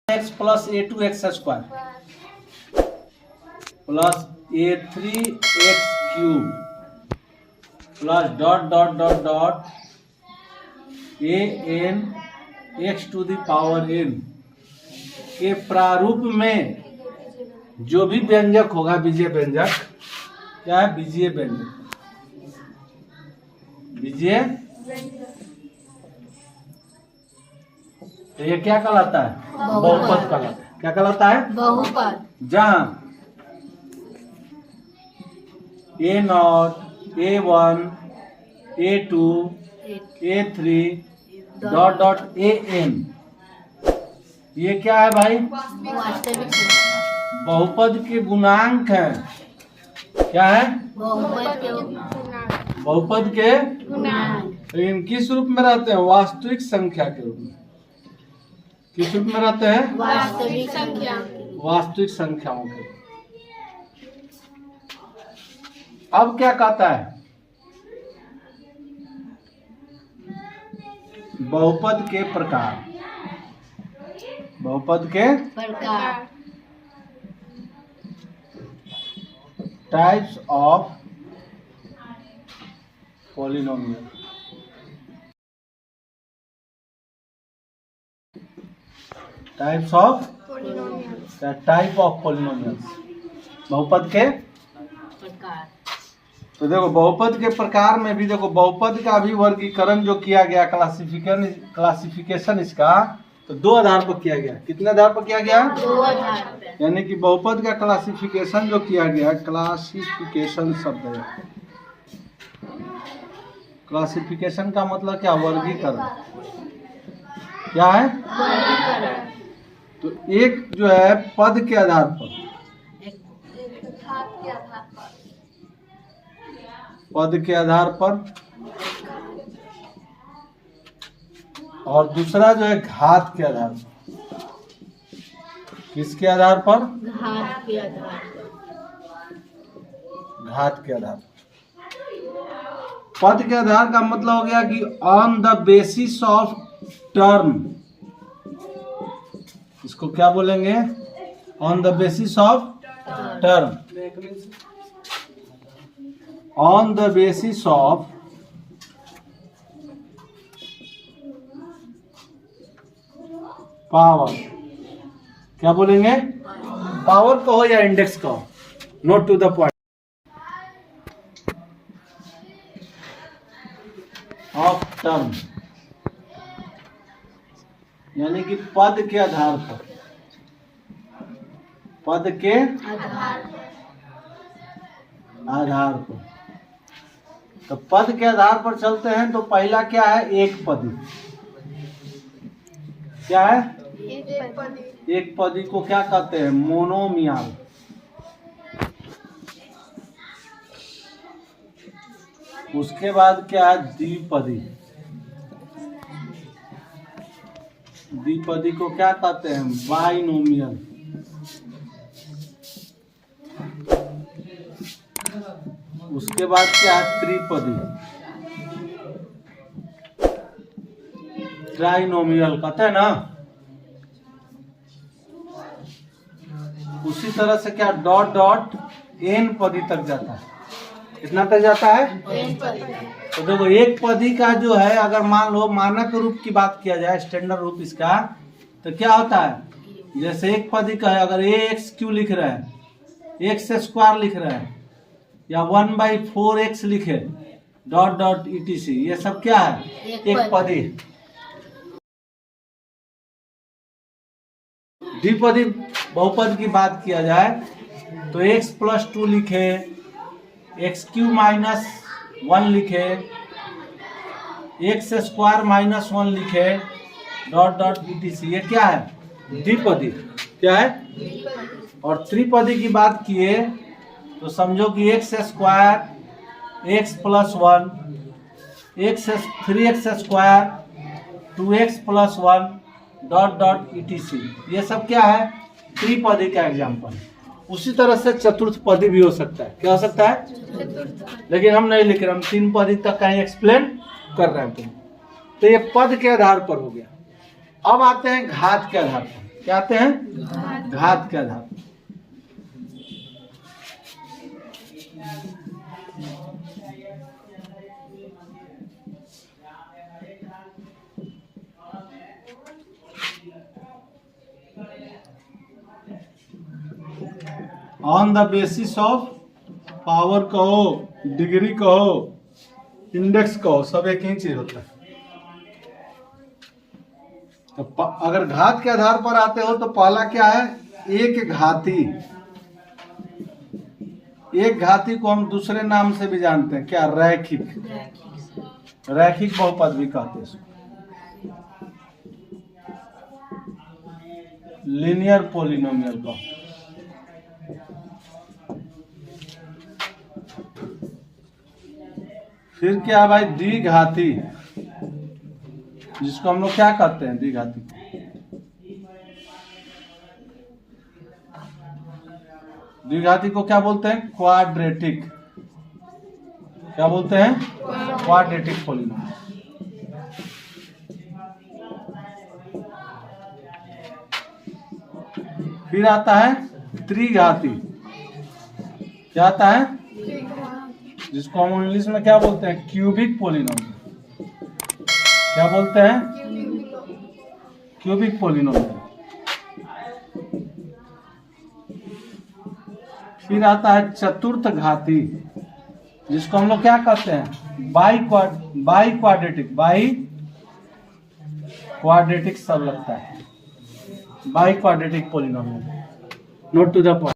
X plus A2 x square plus A3 x cube plus dot dot dot dot AN x to the power n के प्रारूप में जो भी व्यंजक होगा बीजीय व्यंजक, क्या है बीजीय व्यंजक, बीजीय, तो ये क्या कहलाता है? बहुपद कहलाता है। क्या कहलाता है? बहुपद। जहां A0, A1, A2, A3 dot dot AN, ये क्या है भाई? वास्तविक संख्या। बहुपद के गुणांक है। क्या है? बहुपद के बहुपद के गुणांक। लेकिन किस रूप में रहते हैं? वास्तविक संख्या के रूप में। किस रूप में रहते हैं? वास्तविक संख्या। वास्तविक संख्याओं के। अब क्या कहता है? बहुपद के प्रकार। बहुपद के प्रकार। Types of polynomial. Types of type of polynomials. बहुपद के प्रकार। तो देखो बहुपद के प्रकार में भी देखो बहुपद का भी वर्गीकरण जो किया गया, क्लासिफिकेशन इसका तो दो आधार पर किया गया। कितने आधार पर किया गया? दो आधार पर। यानी कि बहुपद का क्लासिफिकेशन जो किया गया, क्लासिफिकेशन शब्द है। क्लासिफिकेशन का मतलब क्या? वर्गीकरण। क्या है? वर्गीकरण। तो एक जो है पद के आधार पर, पद के आधार पर, और दूसरा जो है घात के आधार पर। किसके आधार पर? घात के आधार पर। घात के आधार पर। पद के आधार का मतलब हो गया कि on the basis of term. इसको क्या बोलेंगे? On the basis of term. On the basis of power. क्या बोलेंगे? पावर कहो या इंडेक्स कहो, note to the point. Of term यानी कि पद के आधार पर, पद के आधार पर। तो पद के आधार पर चलते हैं तो पहला क्या है? एक पदी। क्या है? एक पदी को क्या कहते हैं? मोनोमियल। उसके बाद क्या है? द्विपदी। द्विपदी को क्या कहते हैं? बाइनोमियल। उसके बाद क्या है? त्रिपदी। ट्राइनोमियल कहते हैं ना। उसी तरह से क्या? डॉट डॉट n पदी तक जाता है। कितना तक जाता है? तो देखो एक पदी का जो है, अगर मान लो मानक रूप की बात किया जाए, स्टैंडर्ड रूप इसका, तो क्या होता है? जैसे एक पदी का है, अगर AX लिख रहे हैं, एक्स स्क्वायर लिख रहे हैं, या 1/4x लिखे, डॉट डॉट etc, ये सब क्या है? एक पदी। द्विपदी बहुपद की बात किया जाए तो x + 2 लिखे, x³ - 1 लिखे, x² - 1 लिखे, डॉट डॉट etc, ये क्या है? द्विपदी। क्या है? और त्रिपदी की बात किए तो समझो कि x² x + 1, 3x², 2x + 1, dot dot etc, ये सब क्या है? त्रिपदी का एग्जाम्पल। उसी तरह से चतुर्थ पदी भी हो सकता है। क्या हो सकता है? लेकिन हम नहीं लिख रहे, हम तीन पदी तक कहीं एक्सप्लेन कर रहे हैं। तो ये पद के आधार पर हो गया। अब आते हैं घात के आधार पर। क्या आते हैं? घात के आधार पर। On the basis of power कहो, डिग्री कहो, इंडेक्स कहो, सब एक ही चीज होता है। तो अगर घात के आधार पर आते हो तो पहला क्या है? एक घाती। एक घाती को हम दूसरे नाम से भी जानते हैं, क्या? रैखिक। रैखिक बहुपद भी कहते हैं इसको। लीनियर पॉलिनोमियल का। फिर क्या है भाई? द्विघाती, जिसको हम लोग क्या कहते हैं? द्विघाती। द्विघाती को क्या बोलते हैं? क्वाड्रेटिक। क्या बोलते हैं? Quadratic polynomial. फिर आता है त्रिघाती। क्या आता है? जिसको हम इंग्लिश में क्या बोलते हैं? Cubic polynomial. क्या बोलते हैं? Cubic polynomial. फिर आता है चतुर्थ घाती, जिसको हम लोग क्या कहते हैं? By quadratic. बाई क्वाड्रेटिक सब लगता है। Bi quadratic polynomial. Note to the point.